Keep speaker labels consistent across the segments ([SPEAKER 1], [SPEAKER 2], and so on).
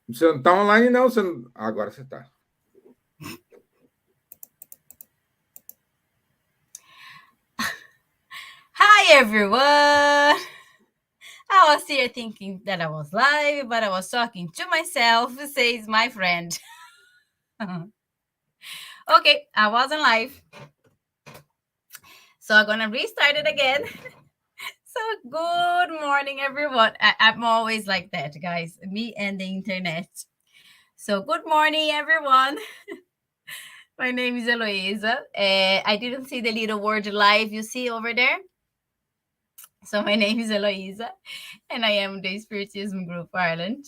[SPEAKER 1] Você não está online, não? Você não... Agora você está.
[SPEAKER 2] Hi everyone! I was here thinking that I was live, but I was talking to myself, says my friend. Okay, I wasn't live. So I'm gonna restart it again. So good morning, everyone. I'm always like that, guys. Me and the internet. So good morning, everyone. My name is Heloisa. I didn't see the little word live you see over there. So my name is Heloisa, and I am the Spiritism Group Ireland.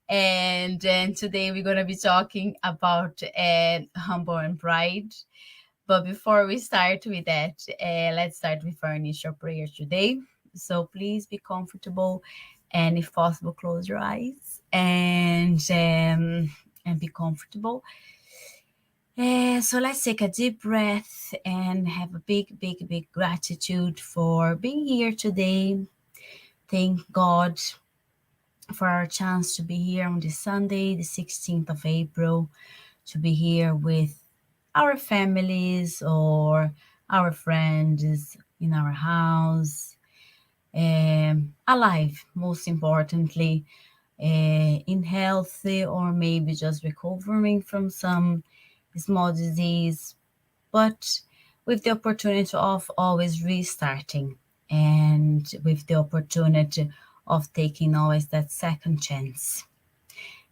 [SPEAKER 2] And today we're going to be talking about humble and pride. But before we start with that, let's start with our initial prayer today. So please be comfortable, and if possible, close your eyes and be comfortable. So let's take a deep breath and have a big gratitude for being here today. Thank God for our chance to be here on this Sunday, the 16th of April, to be here with our families or our friends in our house, alive, most importantly, in healthy or maybe just recovering from some small disease, but with the opportunity of always restarting and with the opportunity of taking always that second chance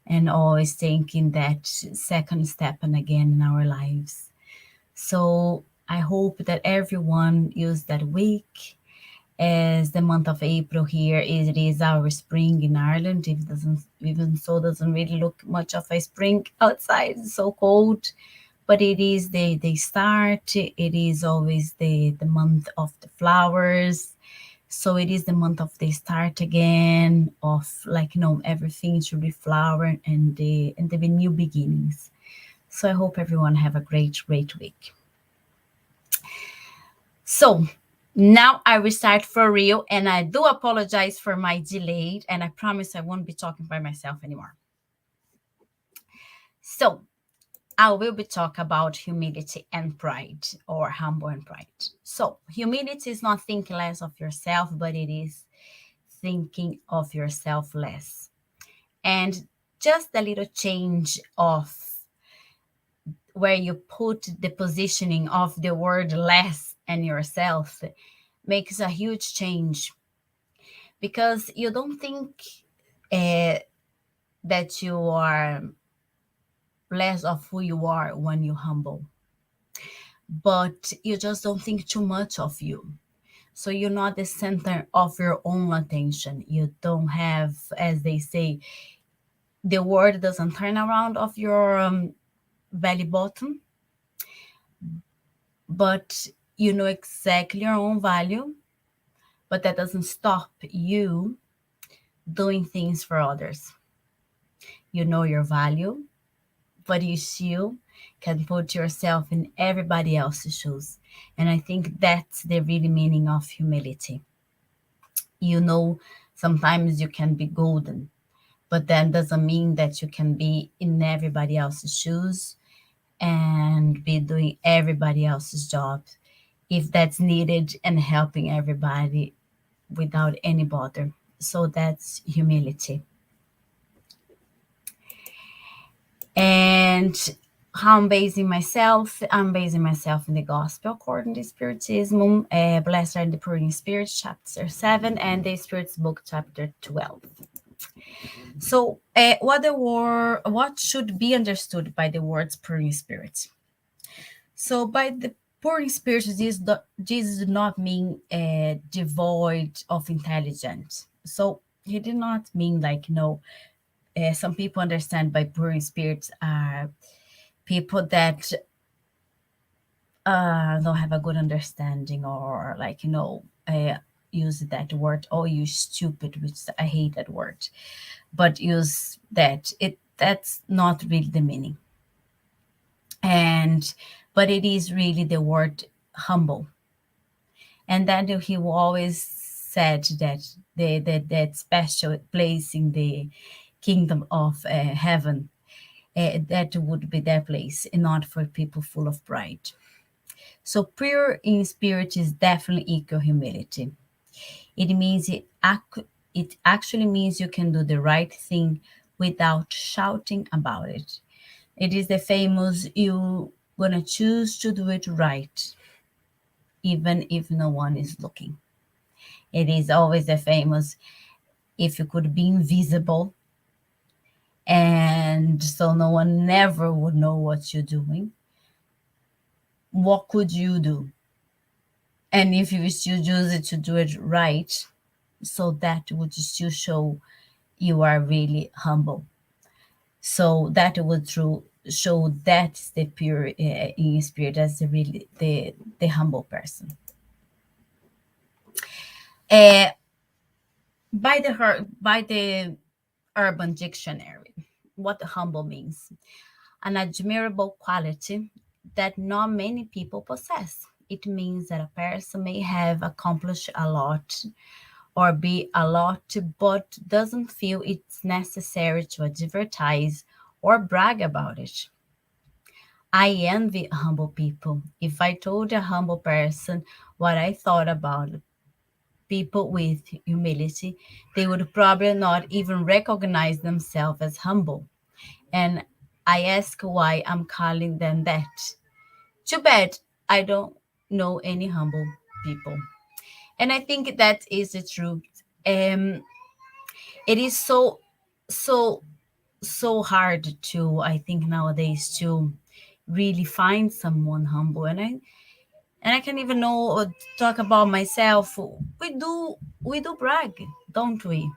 [SPEAKER 2] and always taking that second step and again in our lives. So I hope that everyone used that week as the month of April here it is our spring in Ireland. It doesn't even so doesn't really look much of a spring outside. It's so cold, but it is the start. It is always the month of the flowers. So it is the month of the start again of everything should be flower and there be new beginnings. So I hope everyone have a great week. So now I will start for real, and I do apologize for my delay, and I promise I won't be talking by myself anymore. So I will be talking about humility and pride, or humble and pride. So humility is not thinking less of yourself, but it is thinking of yourself less. And just a little change of where you put the positioning of the word less and yourself makes a huge change, because you don't think uh, that you are less of who you are when you humble, but you just don't think too much of you. So you're not the center of your own attention. You don't have, as they say, the world doesn't turn around of your belly button, but you know exactly your own value, but that doesn't stop you doing things for others. You know your value, but you still can put yourself in everybody else's shoes. And I think that's the really meaning of humility. You know, sometimes you can be golden, but that doesn't mean that you can be in everybody else's shoes and be doing everybody else's job if that's needed and helping everybody without any bother. So that's humility. And how I'm basing myself in the gospel according to Spiritism, Blessed are the Poor in Spirit, chapter 7, and the Spirit's book, chapter 12. So, what should be understood by the words poor in spirit? So, by the poor in spirit, this does not mean devoid of intelligence. So, he did not mean some people understand by poor in spirits are people that don't have a good understanding, or use that word, oh you stupid, which I hate that word, but use that it that's not really the meaning. And but it is really the word humble. And then he always said that that special place in kingdom of heaven. That would be their place, and not for people full of pride. So pure in spirit is definitely equal humility. It means it actually means you can do the right thing without shouting about it. It is the famous you gonna choose to do it right, even if no one is looking. It is always the famous if you could be invisible and so no one never would know what you're doing, what could you do? And if you still choose it to do it right, so that would still show you are really humble. So that would through show that's the pure in spirit, that's the really the humble person. Uh, by the Urban Dictionary, what humble means: an admirable quality that not many people possess. It means that a person may have accomplished a lot or be a lot, but doesn't feel it's necessary to advertise or brag about it. I envy humble people. If I told a humble person what I thought about people with humility, they would probably not even recognize themselves as humble. And I ask why I'm calling them that. Too bad I don't know any humble people. And I think that is the truth. Um, it is so so hard to, I think, nowadays to really find someone humble. And I can even know or talk about myself. We do brag, don't we?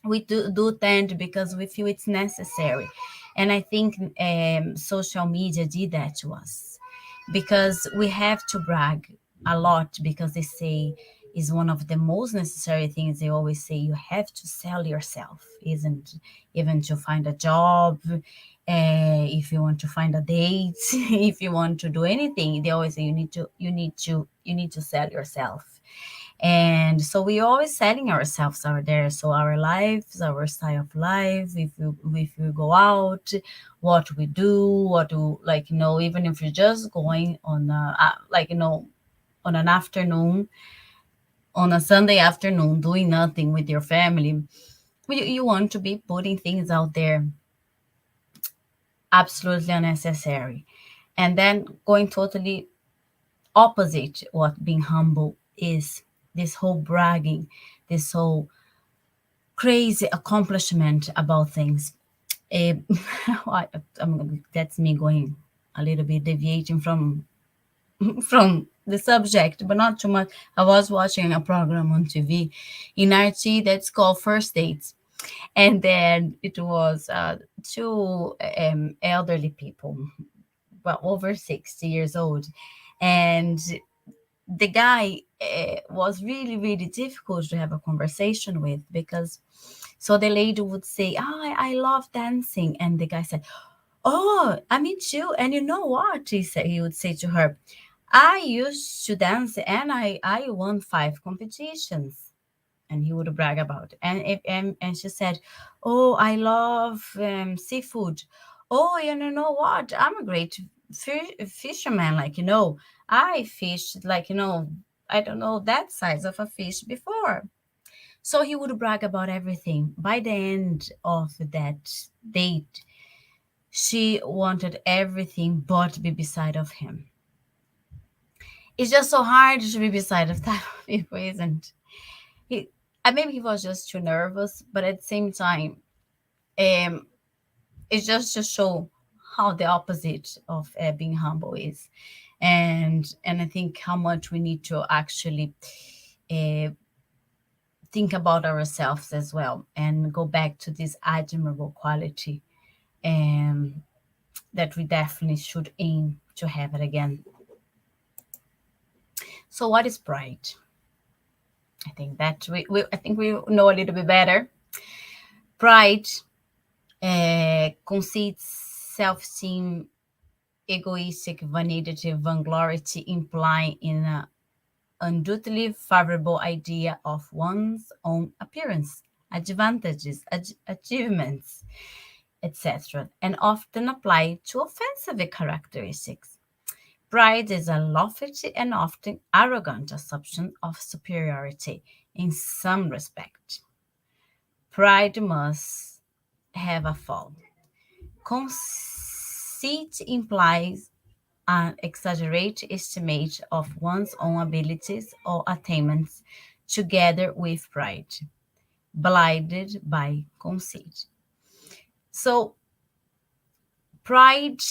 [SPEAKER 2] We do tend because we feel it's necessary. And I think social media did that to us, because we have to brag a lot, because they say is one of the most necessary things. They always say you have to sell yourself, isn't, even to find a job, if you want to find a date, if you want to do anything, they always say you need to sell yourself. And so we always selling ourselves out there. So our lives, our style of life, if we go out, what we do, what do, like, even if you're just going on on an afternoon, on a Sunday afternoon, doing nothing with your family, you want to be putting things out there absolutely unnecessary. And then going totally opposite what being humble is, this whole bragging, this whole crazy accomplishment about things. Eh, that's me going a little bit deviating from from the subject, but not too much. I was watching a program on TV in RT that's called First Dates, and then it was two elderly people, well, over 60 years old, and the guy was really really difficult to have a conversation with, because so the lady would say, I love dancing, and the guy said, oh, I mean too. And you know what he would say to her, I used to dance and I won 5 competitions. And he would brag about it. And she said, oh, I love seafood. Oh, you know what, I'm a great fisherman, I fished, I don't know, that size of a fish before. So he would brag about everything. By the end of that date, she wanted everything but be beside of him. It's just so hard to be beside of that people, isn't he? Maybe he was just too nervous, but at the same time, um, it's just to show how the opposite of being humble is, and I think how much we need to actually uh, think about ourselves as well, and go back to this admirable quality, um, that we definitely should aim to have it again. So, what is pride? I think that we know a little bit better. Pride conceits self-esteem, egoistic vanity, vainglory, implying in an undoubtedly favorable idea of one's own appearance. advantages, achievements, etc., and often apply to offensive characteristics. Pride is a lofty and often arrogant assumption of superiority in some respect. Pride must have a fall. Conceit implies an exaggerated estimate of one's own abilities or attainments together with pride, blinded by conceit. So pride,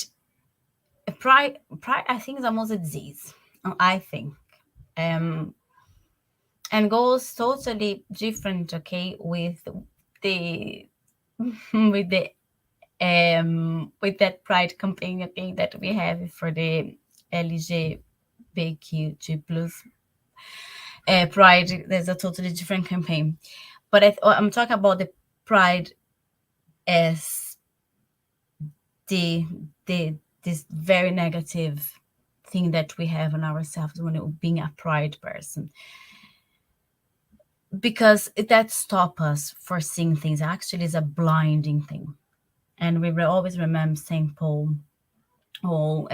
[SPEAKER 2] pride, I think is almost a disease. I think, um, and goes totally different. Okay, the with the with that pride campaign. Okay, that we have for the LGBTQ plus pride. There's a totally different campaign, but I'm talking about the pride as the the this very negative thing that we have in ourselves when being a pride person, because that stop us for seeing things actually is a blinding thing. And we will always remember Saint Paul, or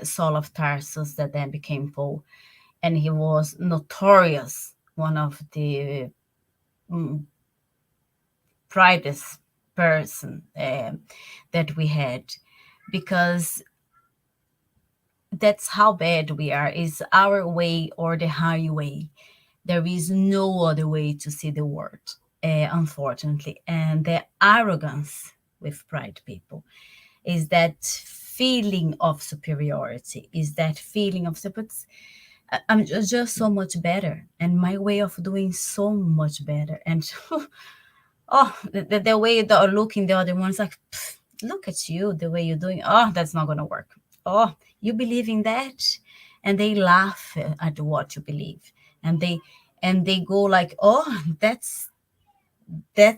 [SPEAKER 2] Saul of Tarsus, that then became Paul, and he was notorious, one of the pridest person that we had, because that's how bad we are. Is our way or the highway. There is no other way to see the world, unfortunately. And the arrogance with pride people is that feeling of superiority, is that feeling of I'm just so much better, and my way of doing so much better. And oh, the way they are looking, the other one's like, look at you, the way you're doing. Oh, that's not gonna work. Oh, you believe in that? And they laugh at what you believe, and they go like, oh, that's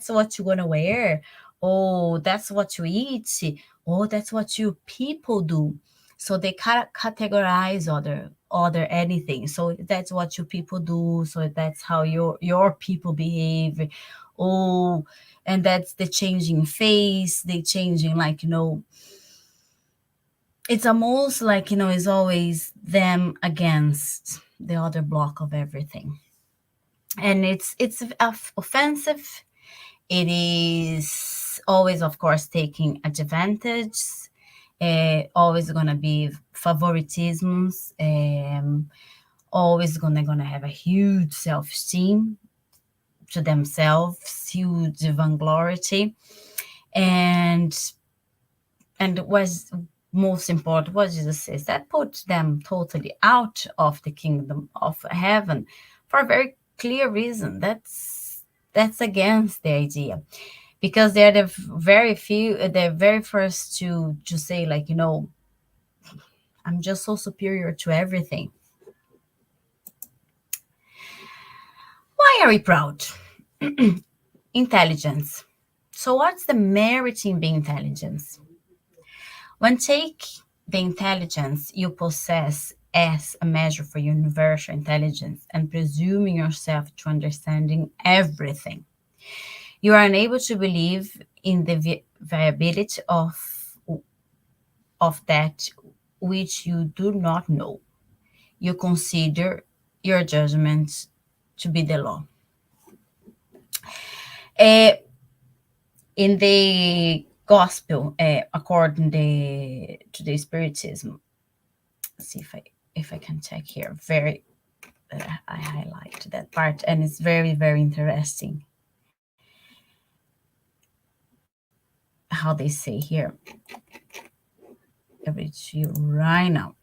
[SPEAKER 2] what you're gonna wear. Oh, that's what you eat. Oh, that's what you people do. So they categorize other anything. So that's what you people do. So that's how your people behave. Oh, and that's the changing face. They changing, like, it's almost like, it's always them against the other block of everything, and it's offensive. It is always, of course, taking advantage. Always gonna be favoritisms. Always gonna have a huge self-esteem to themselves, huge vainglory, and was most important what Jesus says, that put them totally out of the kingdom of heaven for a very clear reason. That's against the idea, because they're the very first to say, like, I'm just so superior to everything. Why are we proud? Intelligence. So what's the merit in being intelligence? When take the intelligence you possess as a measure for universal intelligence and presuming yourself to understanding everything, you are unable to believe in the viability of that which you do not know. You consider your judgment to be the law. Uh, in the gospel, according to the Spiritism, see if I can check here. Very, I highlight that part, and it's very, very interesting how they say here. I read to you right now.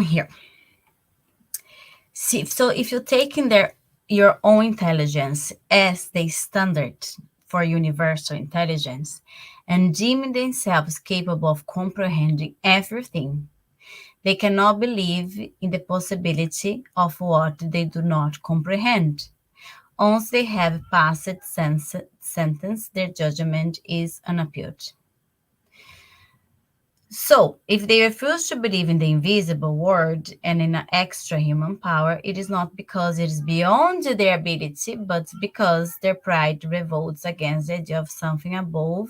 [SPEAKER 2] Here. See, so if you're taking your own intelligence as the standard for universal intelligence and deeming themselves capable of comprehending everything, they cannot believe in the possibility of what they do not comprehend. Once they have passed sentence, their judgment is unappealed. So, if they refuse to believe in the invisible world and in an extra human power, it is not because it is beyond their ability, but because their pride revolts against the idea of something above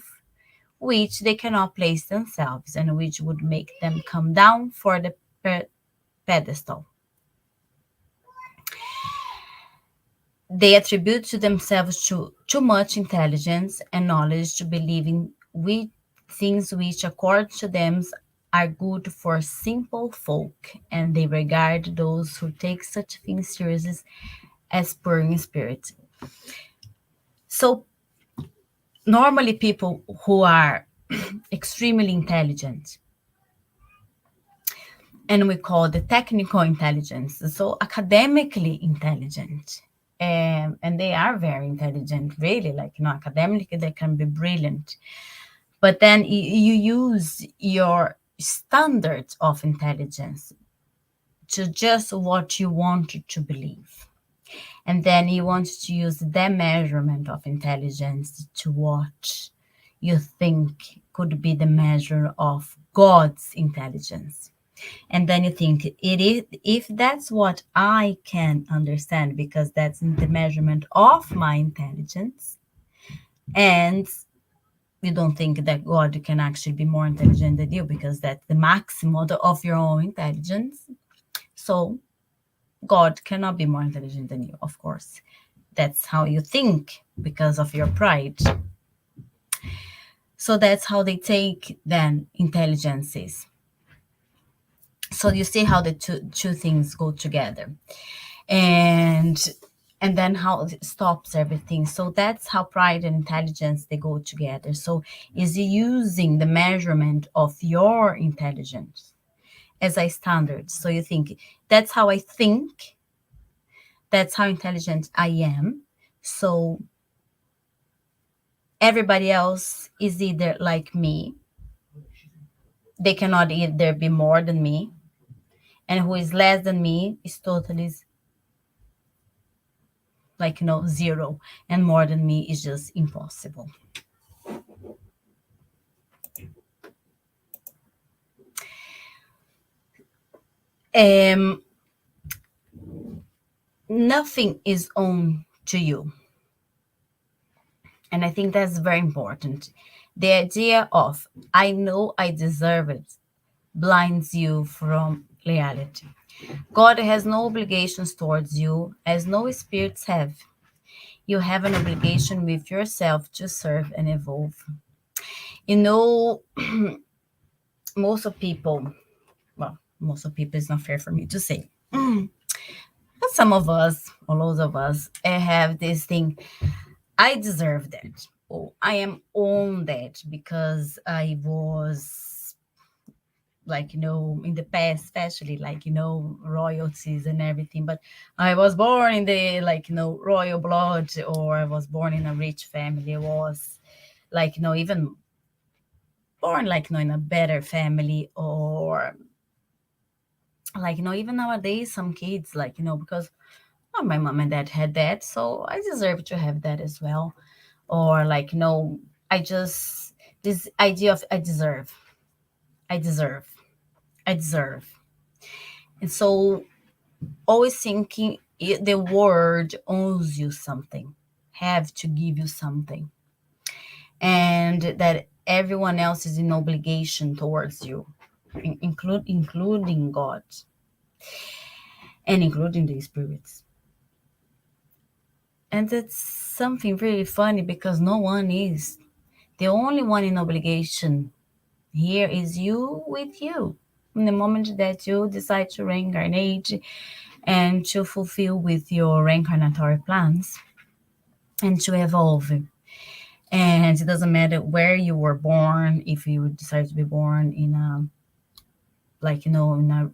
[SPEAKER 2] which they cannot place themselves and which would make them come down for the pedestal. They attribute to themselves too much intelligence and knowledge to believe in things which, according to them, are good for simple folk, and they regard those who take such things seriously as poor in spirit. So, normally, people who are extremely intelligent, and we call the technical intelligence, so academically intelligent, and they are very intelligent, really, like, academically they can be brilliant, but then you use your standards of intelligence to just what you want to believe, and then you want to use the measurement of intelligence to what you think could be the measure of God's intelligence. And then you think it is, if that's what I can understand, because that's in the measurement of my intelligence, and you don't think that God can actually be more intelligent than you because that's the maximum of your own intelligence. So God cannot be more intelligent than you, of course. That's how you think because of your pride. So that's how they take then intelligences. So you see how the two things go together. and and then how it stops everything. So that's how pride and intelligence, they go together. So is using the measurement of your intelligence as a standard. So you think, that's how I think, that's how intelligent I am. So everybody else is either like me, they cannot either be more than me, and who is less than me is totally, like, zero, and more than me is just impossible. um Nothing is owned to you, and I think that's very important. The idea of I know I deserve it blinds you from reality. God has no obligations towards you, as no spirits have. You have an obligation with yourself to serve and evolve. You know, most of people, well, most of people is not fair for me to say. But some of us, or lots of us, have this thing. I deserve that. Oh, I am on that because I was, like, in the past, especially, like, royalties and everything. But I was born in the, like, royal blood, or I was born in a rich family. I was, like, even born, like, in a better family, or like, even nowadays, some kids, like, because my mom and dad had that, so I deserve to have that as well. Or like, I just, this idea of I deserve, I deserve. And so always thinking the word owes you something, have to give you something, and that everyone else is in obligation towards you, including God, and including the spirits. And that's something really funny, because no one is. The only one in obligation here is you with you. In the moment that you decide to reincarnate and to fulfill with your reincarnatory plans and to evolve. And it doesn't matter where you were born, if you decide to be born in a, like, in a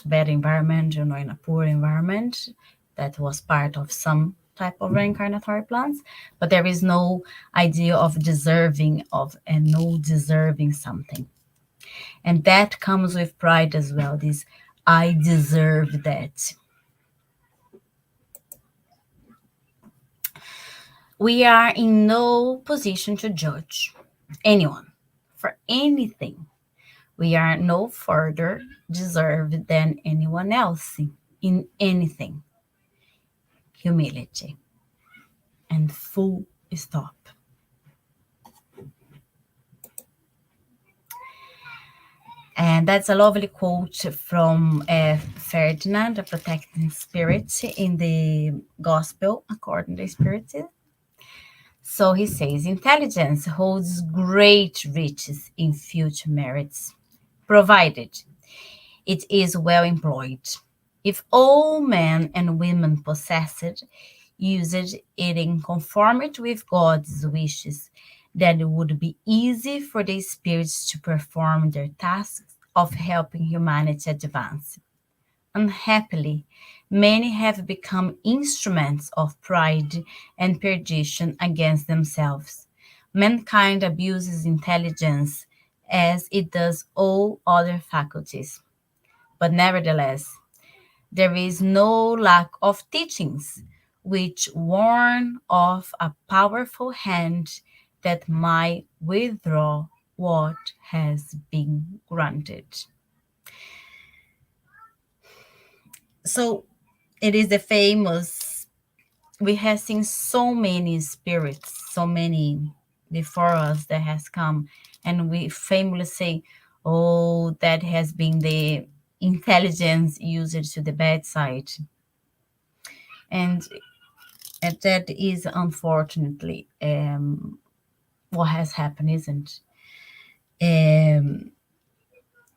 [SPEAKER 2] bad environment, in a poor environment, that was part of some type of reincarnatory plans. But there is no idea of deserving of, and no deserving something. And that comes with pride as well. This I deserve that. We are in no position to judge anyone for anything. We are no further deserved than anyone else in anything. Humility and full stop. And that's a lovely quote from Ferdinand, the protecting spirit in the Gospel according to the Spirit. So he says, intelligence holds great riches in future merits, provided it is well employed. If all men and women possess it, used it in conformity with God's wishes, then it would be easy for the spirits to perform their tasks of helping humanity advance. Unhappily, many have become instruments of pride and perdition against themselves. Mankind abuses intelligence as it does all other faculties. But nevertheless, there is no lack of teachings which warn of a powerful hand that might withdraw what has been granted. So it is the famous, we have seen so many spirits, so many before us that has come, and we famously say, oh, that has been the intelligence used to the bad side. And that is unfortunately what has happened, isn't um,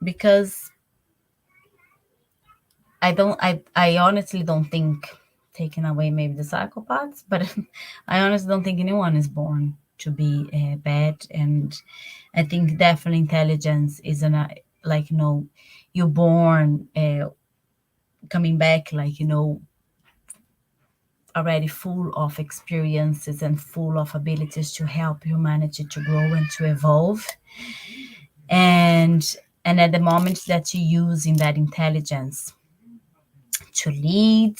[SPEAKER 2] because I honestly don't think, taking away maybe the psychopaths, but I honestly don't think anyone is born to be bad. And I think definitely intelligence is an like, you're born coming back, like, already full of experiences and full of abilities to help humanity to grow and to evolve. And at the moment that you're using that intelligence to lead,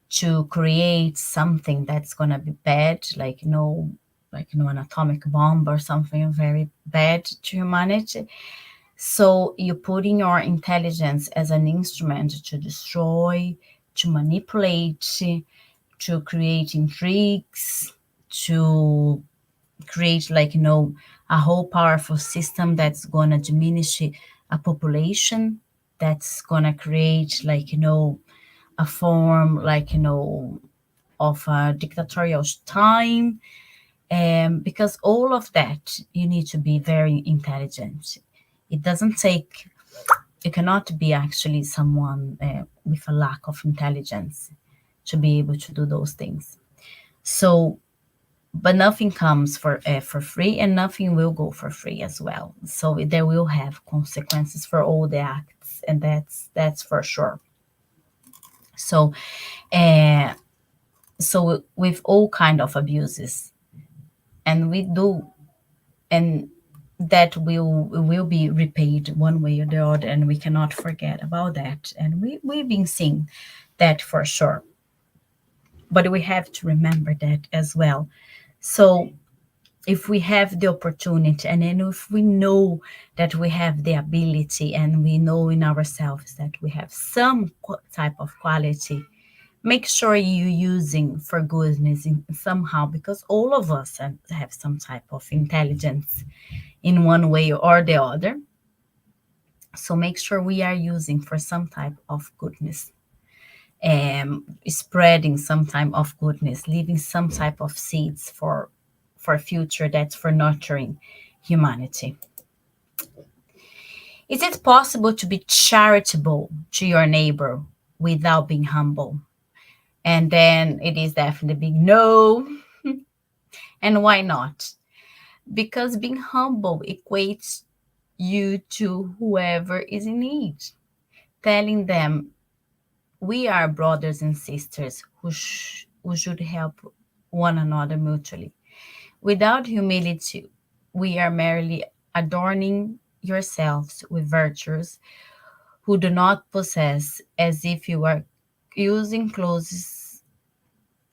[SPEAKER 2] to create something that's gonna be bad, like, an atomic bomb or something very bad to humanity. So you're putting your intelligence as an instrument to destroy, to manipulate, to create intrigues, to create, like, a whole powerful system that's gonna diminish a population, that's gonna create, like, a form, like, of a dictatorial time. Because all of that, you need to be very intelligent. It doesn't take, you cannot be actually someone with a lack of intelligence to be able to do those things. So, but nothing comes for free, and nothing will go for free as well. So there will have consequences for all the acts, and that's for sure. So, uh, so with all kind of abuses, and we do, and that will be repaid one way or the other, and we cannot forget about that. And we've been seeing that for sure, but we have to remember that as well. So if we have the opportunity, and then if we know that we have the ability, and we know in ourselves that we have some type of quality, make sure you're using for goodness in somehow, because all of us have some type of intelligence in one way or the other. So make sure we are using for some type of goodness, spreading some type of goodness, leaving some type of seeds for future, that's for nurturing humanity. Is it possible to be charitable to your neighbor without being humble? And then it is definitely big no. And why not? Because being humble equates you to whoever is in need, telling them we are brothers and sisters who should help one another mutually. Without humility, we are merely adorning yourselves with virtues who do not possess, as if you are using clothes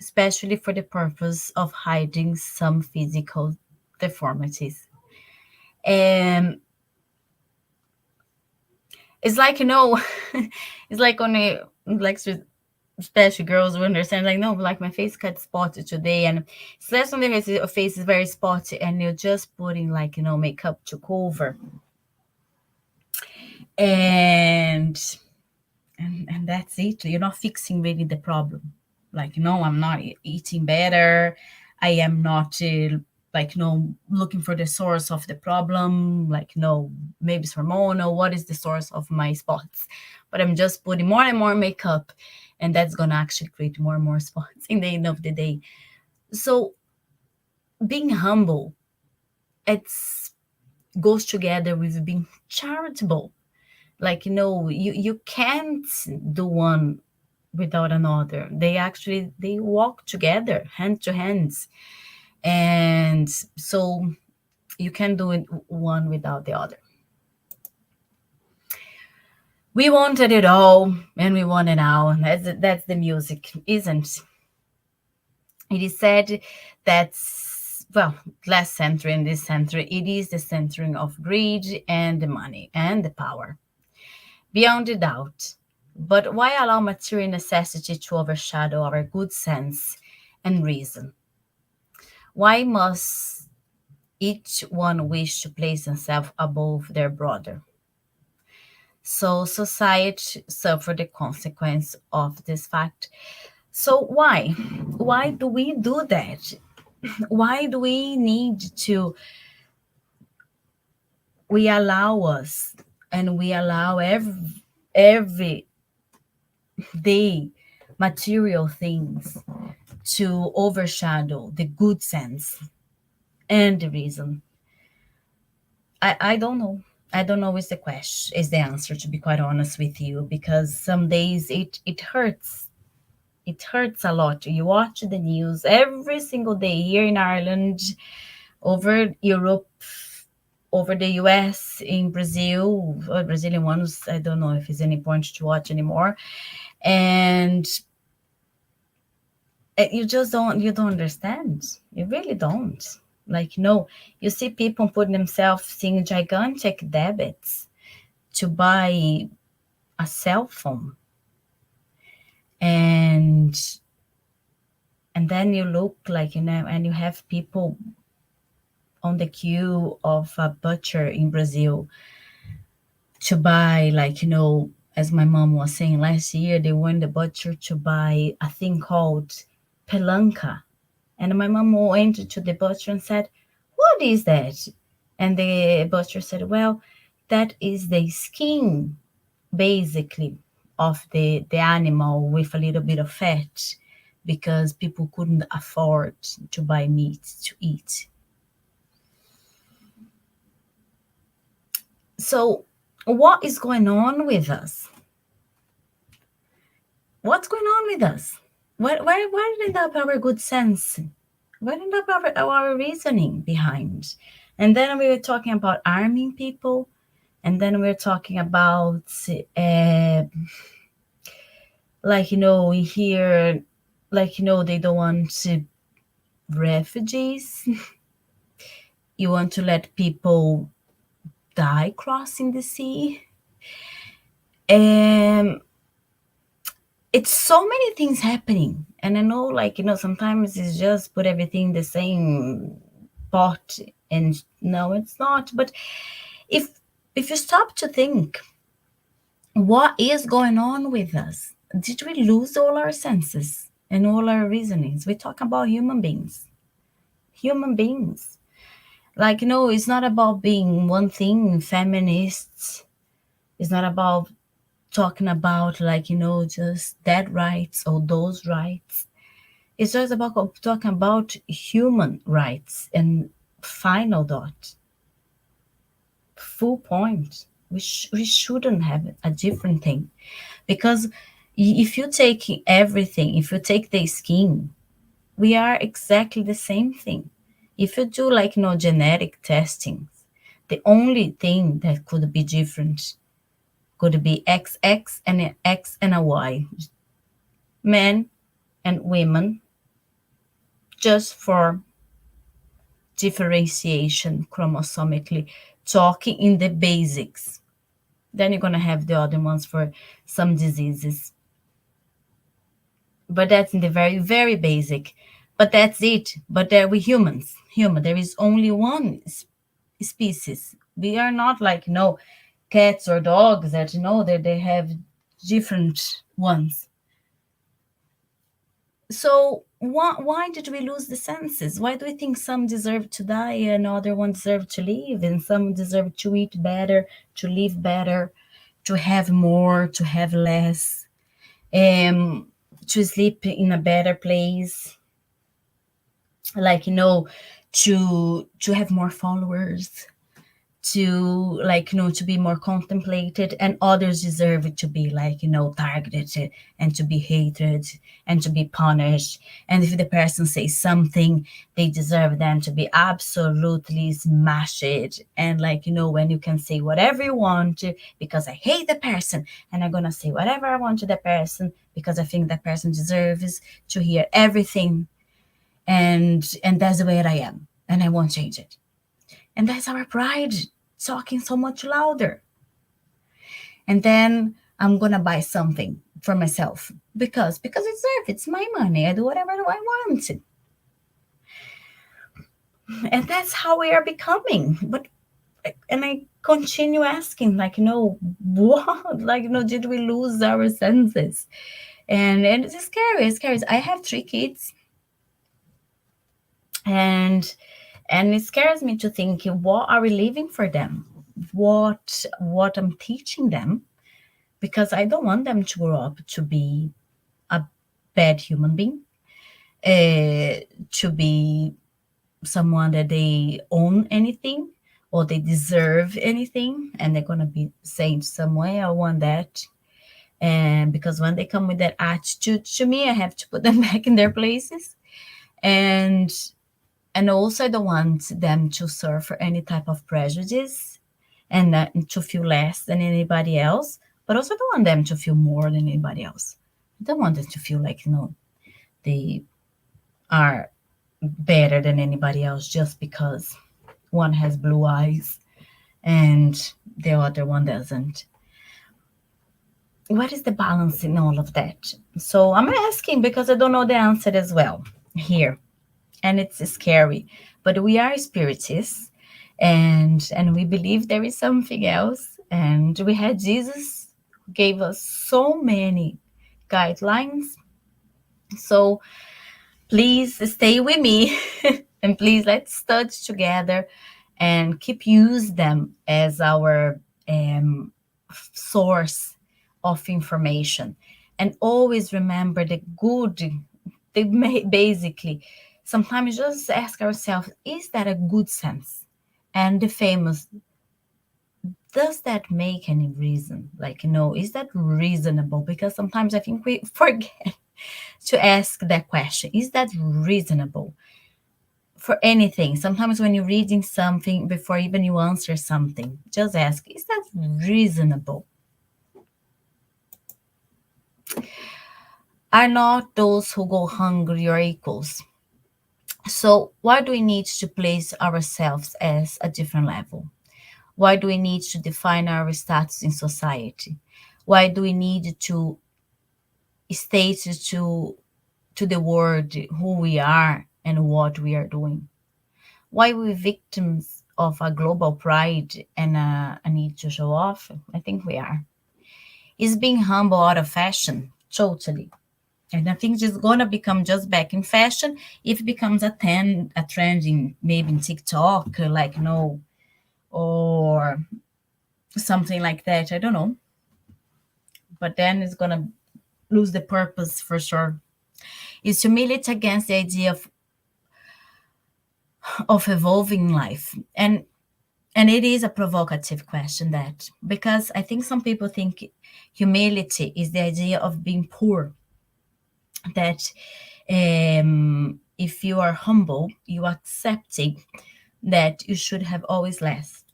[SPEAKER 2] especially for the purpose of hiding some physical deformities. And It's like, it's like only like especially girls will understand, like, no, like my face cut spotted today, and it's less on the face, your face is very spotty, and you're just putting like, makeup to cover, and and that's it. You're not fixing really the problem. Like, I'm not eating better. I am not like, looking for the source of the problem. Like, maybe it's hormonal. What is the source of my spots? But I'm just putting more and more makeup, and that's gonna actually create more and more spots in the end of the day. So being humble, it's goes together with being charitable. Like, you can't do one without another. They walk together, hand to hands. And so you can do it one without the other. We wanted it all, and we want it now. That's the music, isn't it? Is said that, well, last century and this century, it is the centering of greed and the money and the power. Beyond a doubt. But why allow material necessity to overshadow our good sense and reason? Why must each one wish to place himself above their brother? So society suffered the consequence of this fact. So why? Why do we do that? Why do we need to, we allow us, and we allow every day material things to overshadow the good sense and the reason? I don't know. I don't know is the question, is the answer, to be quite honest with you, because some days it hurts. It hurts a lot. You watch the news every single day here in Ireland, over Europe, over the US, in Brazil, or Brazilian ones. I don't know if it's any point to watch anymore. And you don't understand. You really don't. Like, no, you see people putting themselves in gigantic debits to buy a cell phone, and then you look like, and you have people on the queue of a butcher in Brazil to buy, like, as my mom was saying, last year they went the butcher to buy a thing called pelanca. And my mom went to the butcher and said, "What is that?" And the butcher said, "Well, that is the skin, basically, of the animal with a little bit of fat, because people couldn't afford to buy meat to eat." So, what is going on with us? What's going on with us? Where did up our good sense? Where did up our reasoning behind? And then we were talking about arming people, and then we're talking about, like, we hear, like, they don't want refugees. You want to let people die crossing the sea. Um, it's so many things happening, and I know, like, sometimes it's just put everything in the same pot, and no, it's not. But if you stop to think, what is going on with us? Did we lose all our senses and all our reasonings? We talk about human beings. Like, it's not about being one thing, feminists. It's not about talking about, like, just that rights or those rights. It's just about talking about human rights, and final dot, full point. We shouldn't have a different thing, because if you take everything, if you take the skin, we are exactly the same thing. If you do, like, genetic testing, the only thing that could be different could be XX and an X and a Y, men and women, just for differentiation chromosomically, talking in the basics. Then you're gonna have the other ones for some diseases. But that's in the very, very basic. But that's it. But there we humans. Human. There is only one species. We are not like cats or dogs that that they have different ones. So why did we lose the senses? Why do we think some deserve to die and other ones deserve to live, and some deserve to eat better, to live better, to have more, to have less, um, to sleep in a better place, like to have more followers, to to be more contemplated, and others deserve it to be targeted and to be hated and to be punished. And if the person says something, they deserve them to be absolutely smashed. And when you can say whatever you want because I hate the person, and I'm gonna say whatever I want to the person because I think that person deserves to hear everything. And that's the way I am, and I won't change it. And that's our pride talking so much louder. And then I'm gonna buy something for myself because it's worth it's my money. I do whatever I want. And that's how we are becoming. But and I continue asking, what? Did we lose our senses? And it's scary, it's scary. I have 3 kids, and it scares me to think, what are we leaving for them? What I'm teaching them, because I don't want them to grow up to be a bad human being, to be someone that they own anything or they deserve anything, and they're gonna be saying some way, I want that. And because when they come with that attitude to me, I have to put them back in their places. And and also I don't want them to suffer any type of prejudice and to feel less than anybody else, but also I don't want them to feel more than anybody else. I don't want them to feel like they are better than anybody else just because one has blue eyes and the other one doesn't. What is the balance in all of that? So I'm asking because I don't know the answer as well here, and it's scary. But we are spiritists, and we believe there is something else. And we had Jesus who gave us so many guidelines. So please stay with me and please let's study together and keep use them as our source of information. And always remember the good. Basically, sometimes just ask ourselves, is that a good sense? And the famous, does that make any reason? Is that reasonable? Because sometimes I think we forget to ask that question. Is that reasonable for anything? Sometimes when you're reading something, before even you answer something, just ask, is that reasonable? Are not those who go hungry your equals? So why do we need to place ourselves as a different level? Why do we need to define our status in society? Why do we need to state to the world who we are and what we are doing? Why are we victims of a global pride and a need to show off? I think we are. Is being humble out of fashion? Totally. And I think it's gonna become just back in fashion if it becomes a trend in maybe in TikTok, or something like that. I don't know. But then it's gonna lose the purpose for sure. Is humility against the idea of evolving life? And it is a provocative question, that, because I think some people think humility is the idea of being poor, that if you are humble, you are accepting that you should have always less,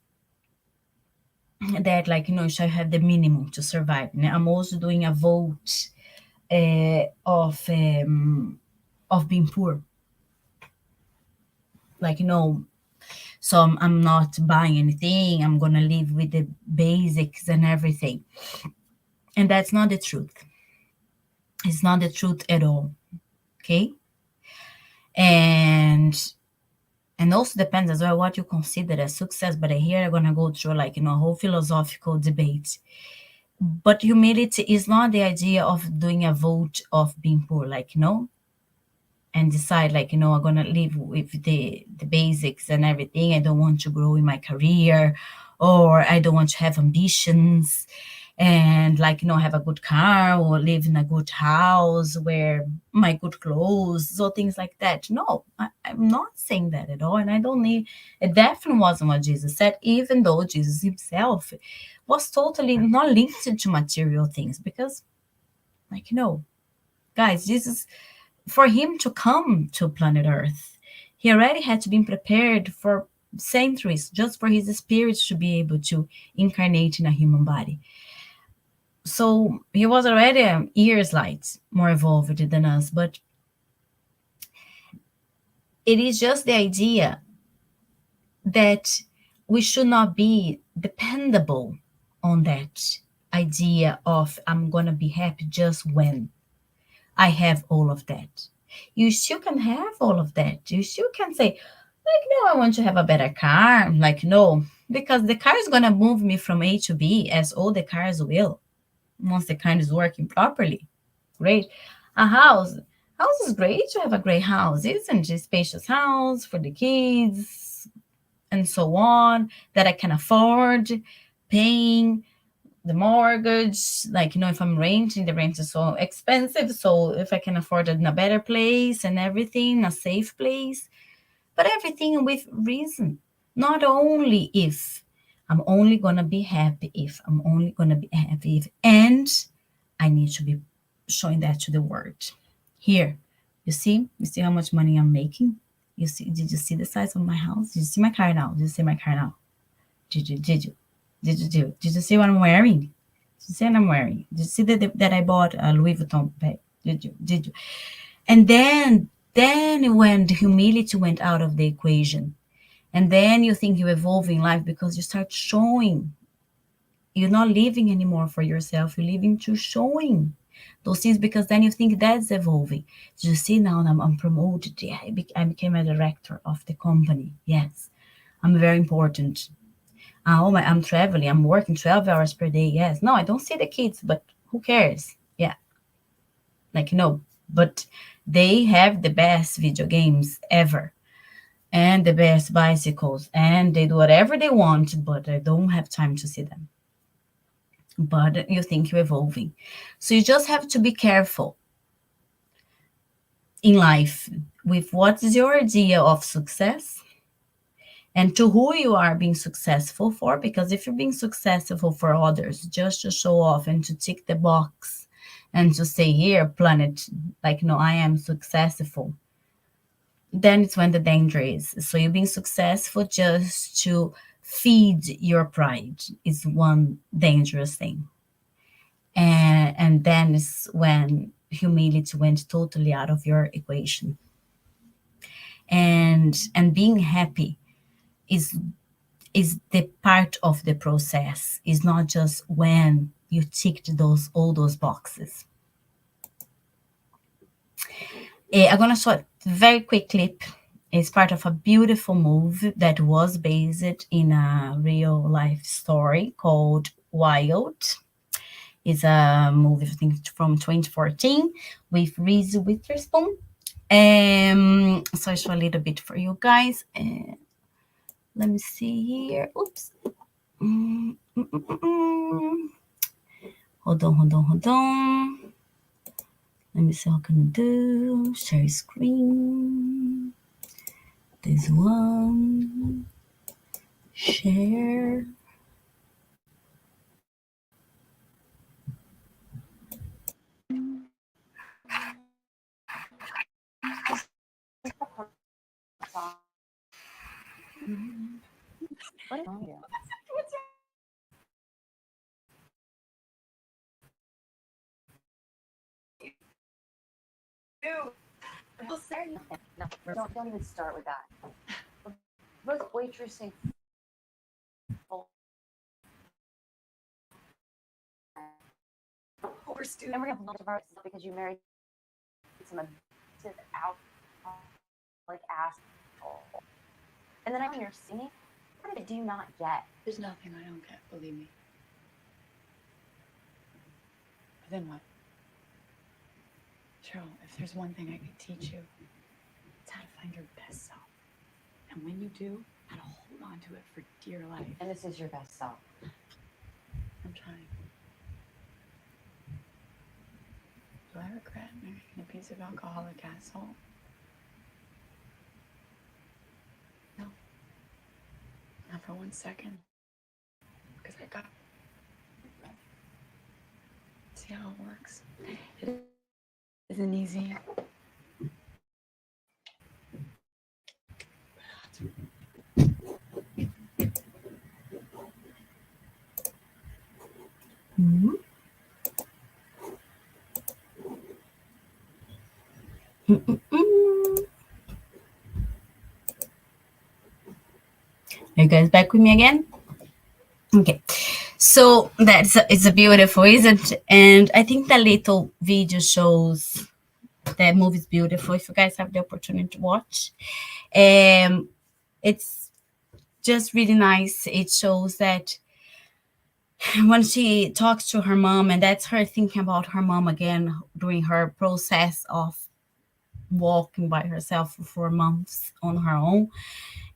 [SPEAKER 2] that you should have the minimum to survive. Now, I'm also doing a vote of being poor, like So I'm not buying anything. I'm gonna live with the basics and everything. And that's not the truth. It's not the truth at all. Okay. And also depends as well what you consider as success. But here I'm gonna go through like a whole philosophical debate. But humility is not the idea of doing a vote of being poor, like and decide like I'm gonna live with the basics and everything. I don't want to grow in my career, or I don't want to have ambitions and like have a good car or live in a good house, wear my good clothes or things like that. No, I'm not saying that at all, and I don't need. It definitely wasn't what Jesus said, even though Jesus himself was totally not linked to material things, because like guys, Jesus, for him to come to planet Earth, he already had to be prepared for centuries just for his spirit to be able to incarnate in a human body. So he was already years light more evolved than us, but it is just the idea that we should not be dependable on that idea of I'm gonna be happy just when I have all of that. You still can have all of that. You still can say, like, no, I want to have a better car. Like, no, because the car is going to move me from A to B, as all the cars will, once the car is working properly. Great. A house. House is great to have a great house, isn't it? Spacious house for the kids and so on that I can afford paying the mortgage. Like if I'm renting, the rent is so expensive, so if I can afford it in a better place and everything, a safe place, but everything with reason. Not only if I'm only gonna be happy, if I'm only gonna be happy if, and I need to be showing that to the world. Here, you see how much money I'm making. You see, did you see the size of my house? Did you see my car now? Did you see my car now? Did you see what I'm wearing? Did you see what I'm wearing? Did you see that I bought a Louis Vuitton bag? Did you? And then when the humility went out of the equation, and then you think you evolve in life because you start showing. You're not living anymore for yourself. You're living to showing those things, because then you think that's evolving. You see, now I'm promoted. Yeah, I became a director of the company. Yes, I'm very important. I'm traveling. I'm working 12 hours per day. Yes. No, I don't see the kids, but who cares? Yeah. Like, no, but they have the best video games ever and the best bicycles, and they do whatever they want, but I don't have time to see them. But you think you're evolving. So you just have to be careful in life with what is your idea of success and to who you are being successful for. Because if you're being successful for others just to show off and to tick the box and to say, here, planet, like, no, I am successful, then it's when the danger is. So you're being successful just to feed your pride is one dangerous thing. And then is when humility went totally out of your equation. And being happy is the part of the process. Is not just when you ticked all those boxes. I'm gonna show a very quick clip. It's part of a beautiful movie that was based in a real life story called Wild. It's a movie, I think, from 2014 with Reese Witherspoon. So I show a little bit for you guys. Let me see here. Oops. Mm, mm, mm, mm, mm. Hold on. Let me see how can I do. Share screen. This one. Share. both waitressing full
[SPEAKER 3] We're students.
[SPEAKER 2] and we're gonna have lunch of our because you married some abusive alcoholic asshole. And then I when you're singing, what do you not get?
[SPEAKER 3] There's nothing I don't get, believe me. But then what? Cheryl, if there's one thing I could teach you, it's how to find your best self. And when you do, how to hold on to it for dear life.
[SPEAKER 2] And this is your best self.
[SPEAKER 3] I'm trying. Do I regret marrying a piece of alcoholic asshole? No. Not for 1 second. Because I got... See how it works? It isn't easy.
[SPEAKER 2] Mm-hmm. Mm-mm-mm. Are you guys back with me again? Okay, so it's a beautiful, isn't it? And I think that little video shows that movie is beautiful. If you guys have the opportunity to watch, it's just really nice. It shows that when she talks to her mom, and that's her thinking about her mom again during her process of walking by herself for 4 months on her own,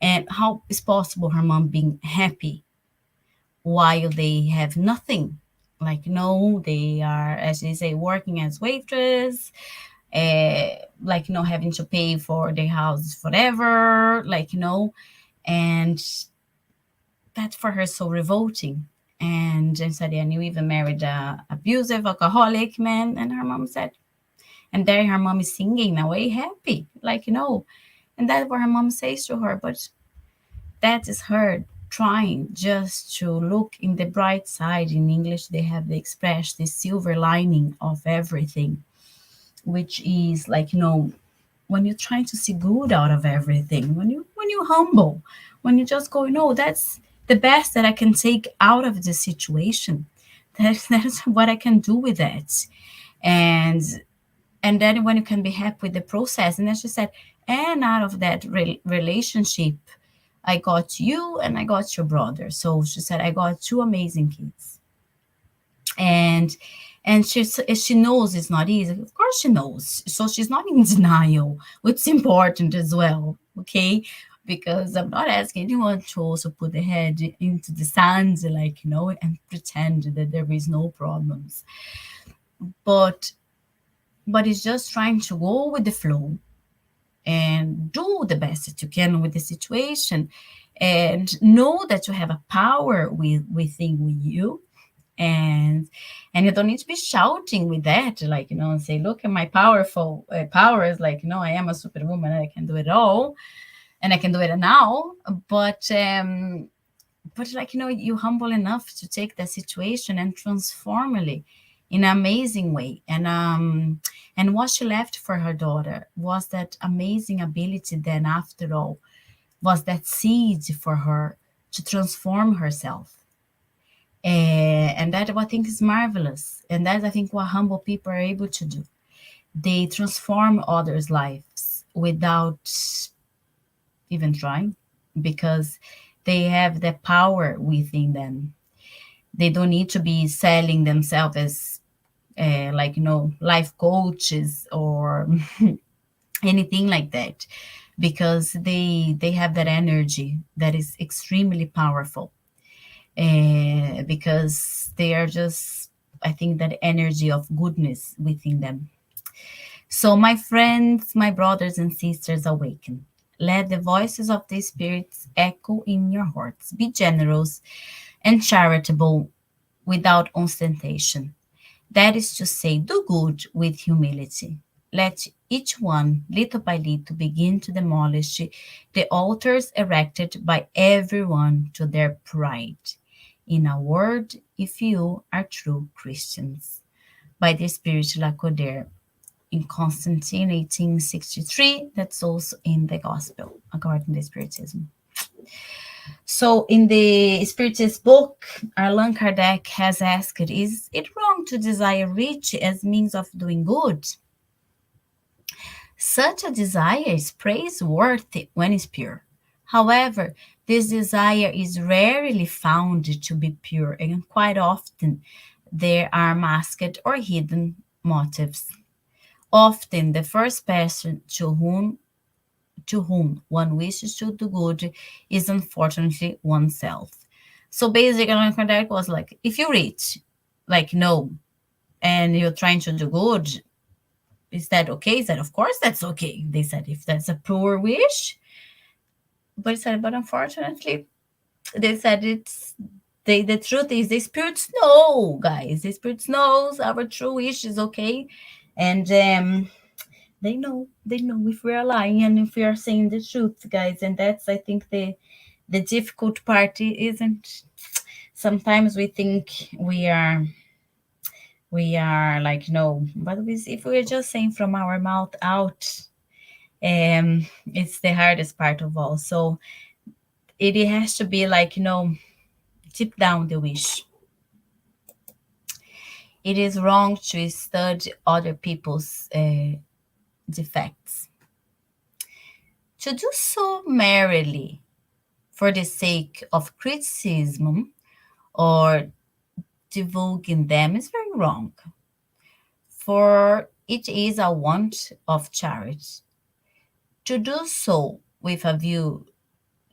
[SPEAKER 2] and how is possible her mom being happy while they have nothing. Like, no, they are, as they say, working as waitress, like, having to pay for their houses forever, like, and that for her so revolting. And said, and you even married a abusive alcoholic man. And her mom said, and there her mom is singing away happy, like, and that's what her mom says to her. But that is her trying just to look in the bright side. In English, they have the expression, the silver lining of everything, which is like, when you're trying to see good out of everything, when you humble, when you just go, that's the best that I can take out of the situation. That's what I can do with that. And then when you can be happy with the process. And as she said, and out of that relationship, I got you and I got your brother. So she said, I got 2 amazing kids. And she knows it's not easy. Of course she knows. So she's not in denial, which is important as well, okay? Because I'm not asking anyone to also put their head into the sand, like, and pretend that there is no problems. But it's just trying to go with the flow and do the best that you can with the situation, and know that you have a power within you, and you don't need to be shouting with that, like, and say, look at my powerful powers, like, I am a superwoman, I can do it all, and I can do it now. But like, you humble enough to take that situation and transform it in an amazing way. And what she left for her daughter was that amazing ability. Then after all, was that seed for her to transform herself. And that I think is marvelous. And that's, I think, what humble people are able to do. They transform others' lives without even trying, because they have the power within them. They don't need to be selling themselves as like, life coaches or anything like that, because they have that energy that is extremely powerful, because they are just, I think, that energy of goodness within them. So my friends, my brothers and sisters, awaken. Let the voices of the spirits echo in your hearts. Be generous and charitable without ostentation. That is to say, do good with humility. Let each one, little by little, begin to demolish the altars erected by everyone to their pride. In a word, if you are true Christians. By the Spirit Lacoder, in Constantine 1863, that's also in the Gospel, according to Spiritism. So, in the Spiritist book, Allan Kardec has asked, is it wrong to desire rich as means of doing good? Such a desire is praiseworthy when it's pure. However, this desire is rarely found to be pure, and quite often there are masked or hidden motives. Often, the first person to whom one wishes to do good is unfortunately oneself. So basically, Allan Kardec was like, if you reach, like, no, and you're trying to do good, is that okay? He said, of course that's okay. They said, if that's a poor wish. But he said, but unfortunately, they said the truth is the spirits know, guys. The spirits knows our true wish is okay. And they know if we are lying and if we are saying the truth, guys. And that's, I think, the difficult part, isn't. Sometimes we think we are like, no, but if we're just saying from our mouth out, it's the hardest part of all. So it has to be like, deep down the wish. It is wrong to study other people's defects. To do so merely for the sake of criticism or divulging them is very wrong, for it is a want of charity. To do so with a view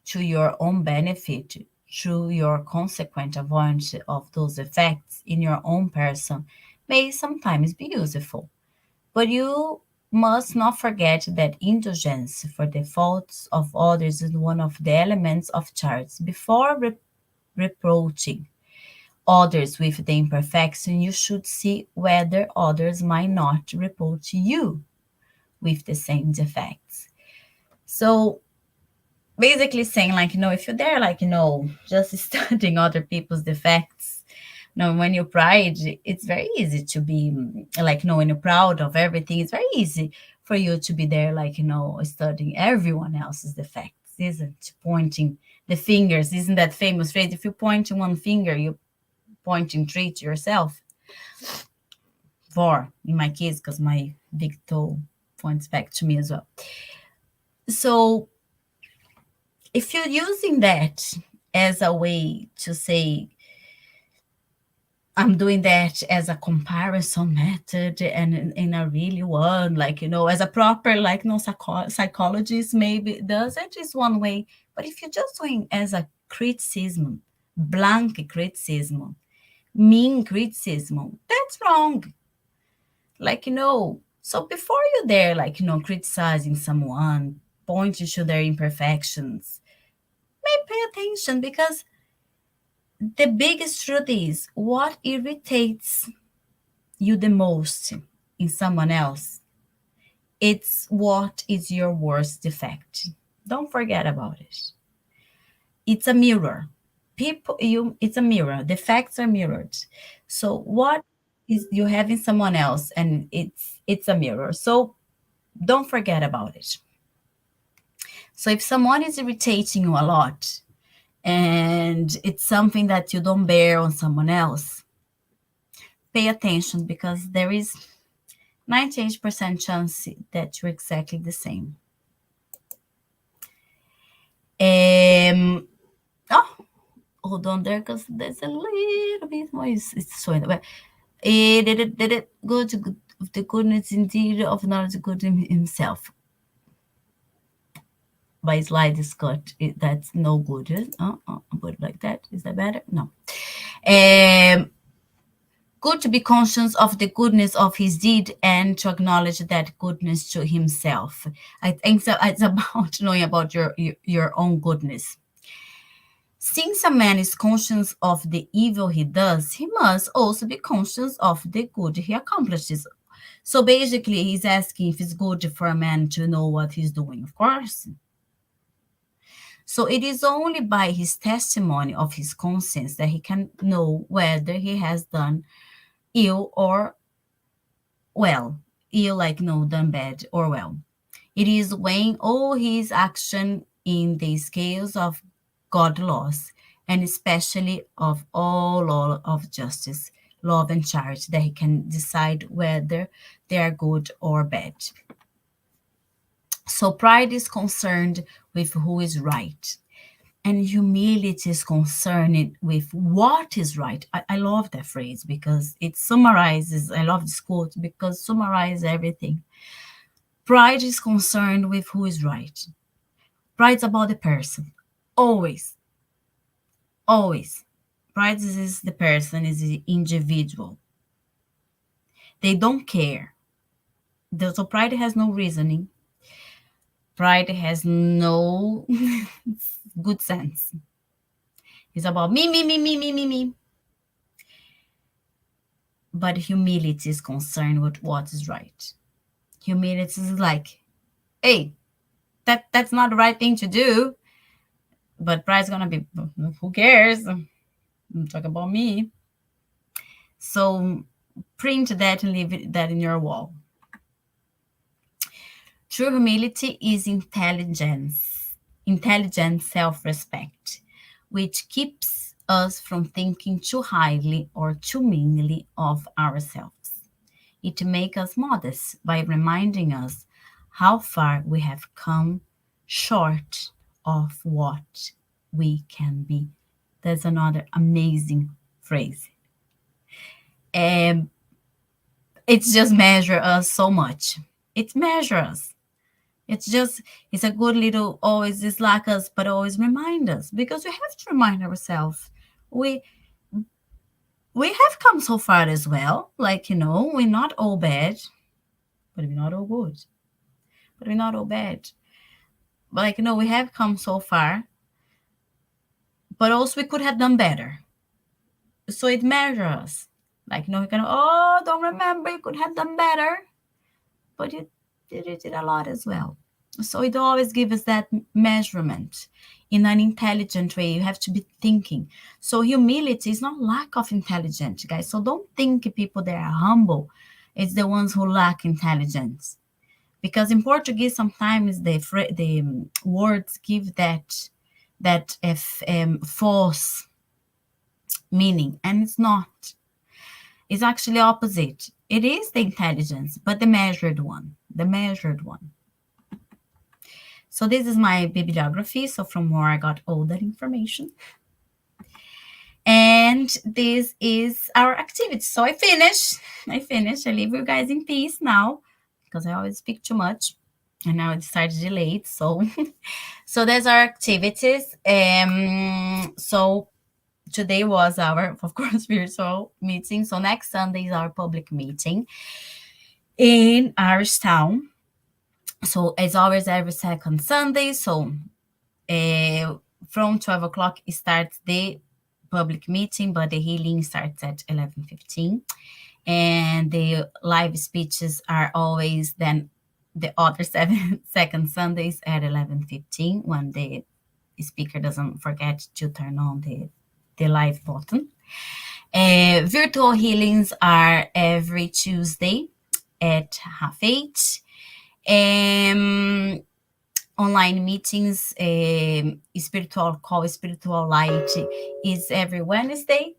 [SPEAKER 2] to your own benefit through your consequent avoidance of those effects in your own person may sometimes be useful. But you must not forget that indulgence for the faults of others is one of the elements of charity. Before reproaching others with the imperfection, you should see whether others might not reproach you with the same defects. So basically saying, like, if you're there, like, just studying other people's defects, when you're pride, it's very easy to be like, when you're proud of everything, it's very easy for you to be there, like, studying everyone else's defects, isn't pointing the fingers. Isn't that famous phrase? If you point one finger, you pointing three to yourself. Four in my case, because my big toe points back to me as well. So if you're using that as a way to say, I'm doing that as a comparison method, and in a really one, like, as a proper, like, no psychologist maybe does it, is one way. But if you're just doing as a criticism, blank criticism, mean criticism, that's wrong. Like, so before you're there, like, criticizing someone, pointing to their imperfections, pay attention, because the biggest truth is what irritates you the most in someone else. It's what is your worst defect. Don't forget about it. It's a mirror. It's a mirror. The facts are mirrored. So what is you have in someone else, and it's a mirror. So don't forget about it. So if someone is irritating you a lot, and it's something that you don't bear on someone else, pay attention, because there is 98% chance that you're exactly the same. Oh, hold on there, because there's a little bit more. It's so in the way. Did it go to good, the goodness indeed of knowledge good in himself? By slide is cut. That's no good. Put it like that. Is that better? No. Good to be conscious of the goodness of his deed and to acknowledge that goodness to himself. I think so. It's about knowing about your own goodness. Since a man is conscious of the evil he does, he must also be conscious of the good he accomplishes. So basically, he's asking if it's good for a man to know what he's doing, of course. So it is only by his testimony of his conscience that he can know whether he has done ill or well. Ill, like, no, done bad or well. It is weighing all his action in the scales of God laws, and especially of all law of justice, love, and charity, that he can decide whether they are good or bad. So pride is concerned with who is right, and humility is concerned with what is right. I love that phrase because it summarizes, I love this quote because it summarizes everything. Pride is concerned with who is right. Pride's about the person. Always. Always. Pride is the person, is the individual. They don't care. So pride has no reasoning. Pride has no good sense. It's about me, me, me, me, me, me, me. But humility is concerned with what is right. Humility is like, hey, that's not the right thing to do. But pride's gonna be, who cares? Talk about me. So print that and leave that in your wall. True humility is intelligent self-respect, which keeps us from thinking too highly or too meanly of ourselves. It makes us modest by reminding us how far we have come short of what we can be. That's another amazing phrase. And it's just measure us so much. It measures us. It's a good little, always dislike us, but always remind us, because we have to remind ourselves. We we have come so far as well. Like, we're not all bad, but we're not all good. But we're not all bad. But like, we have come so far, but also we could have done better. So it measures us. Like, we can, oh, don't remember, you could have done better. But you did a lot as well. So it always gives us that measurement in an intelligent way. You have to be thinking. So humility is not lack of intelligence, guys. So don't think people that are humble, it's the ones who lack intelligence. Because in Portuguese, sometimes the words give that false meaning, and it's not. It's actually opposite. It is the intelligence, but the measured one. The measured one. So this is my bibliography. So from where I got all that information. And this is our activity. So I finished. I leave you guys in peace now, because I always speak too much. And now I decided to delay it. So, so there's our activities. So today was our, of course, virtual meeting. So next Sunday is our public meeting in Irish Town. So as always, every second Sunday. So from 12 o'clock it starts the public meeting, but the healing starts at 11:15. And the live speeches are always then the other second Sundays at 11:15, when the speaker doesn't forget to turn on the live button. Virtual healings are every Tuesday at 7:30. Online meetings, spiritual light is every Wednesday.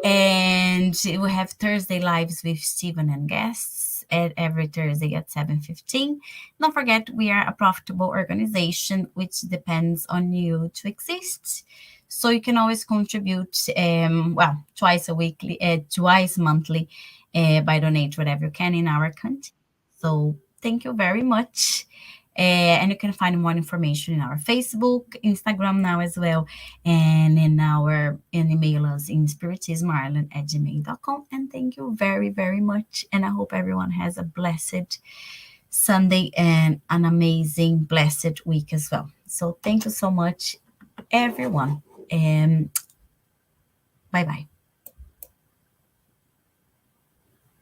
[SPEAKER 2] And we have Thursday lives with Stephen and guests at every Thursday at 7:15. Don't forget, we are a profitable organization, which depends on you to exist. So you can always contribute, twice monthly, by donate whatever you can in our country. So thank you very much. And you can find more information in our Facebook, Instagram now as well, and email us in spiritismireland@gmail.com. And thank you very, very much. And I hope everyone has a blessed Sunday and an amazing, blessed week as well. So thank you so much, everyone. And bye-bye.